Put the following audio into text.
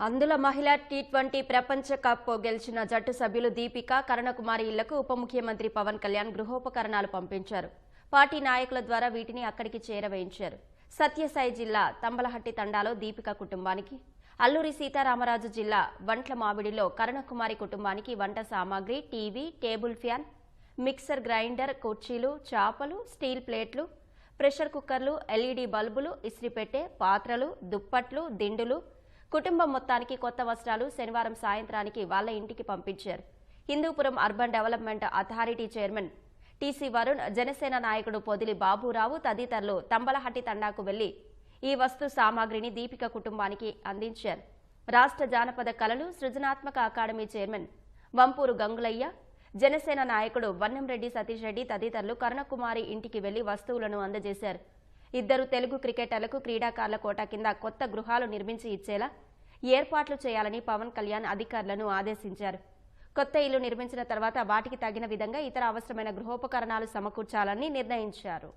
అందులో మహిళా టీ20 ప్రపంచ కప్ గెలిచిన జట్టు సభ్యులు దీపిక కరుణకుమారి ఇళ్లకు ఉప ముఖ్యమంత్రి పవన్ కళ్యాణ్ గృహోపకరణాలు పంపించారు. పార్టీ నాయకుల ద్వారా వీటిని అక్కడికి చేరవేయించారు. సత్యసాయి జిల్లా తంబలహట్టి తండాలో దీపిక కుటుంబానికి, అల్లూరి సీతారామరాజు జిల్లా వంట్ల మామిడిలో కరుణకుమారి కుటుంబానికి వంట సామాగ్రి, TV, table fan, mixer grinder, కుర్చీలు, చాపలు, స్టీల్ ప్లేట్లు, ప్రెషర్ కుక్కర్లు, ఎల్ఈడీ బల్బులు, ఇస్త్రీపెట్టె, పాత్రలు, దుప్పట్లు, దిండులు, కుటుంబం మొత్తానికి కొత్త వస్త్రాలు శనివారం సాయంత్రానికి వాళ్ల ఇంటికి పంపించారు. Hindupuram urban development authority chairman TC Varun, Janasena నాయకుడు పొదిలి బాబురావు తదితరులు తంబలహట్టి తండాకు వెళ్లి ఈ వస్తు సామాగ్రిని దీపిక కుటుంబానికి అందించారు. రాష్ట్ర జానపద కళలు సృజనాత్మక అకాడమీ చైర్మన్ వంపూరు గంగులయ్య, జనసేన నాయకుడు వన్నెంరెడ్డి సతీష్ రెడ్డి తదితరులు కరుణకుమారి ఇంటికి వెళ్లి వస్తువులను అందజేశారు. ఇద్దరు తెలుగు క్రికెటర్లకు క్రీడాకారుల కోటా కింద కొత్త గృహాలు నిర్మించి ఇచ్చేలా ఏర్పాట్లు చేయాలని పవన్ కళ్యాణ్ అధికారులను ఆదేశించారు. కొత్త ఇల్లు నిర్మించిన తర్వాత వాటికి తగిన విధంగా ఇతర అవసరమైన గృహోపకరణాలు సమకూర్చాలని నిర్ణయించారు.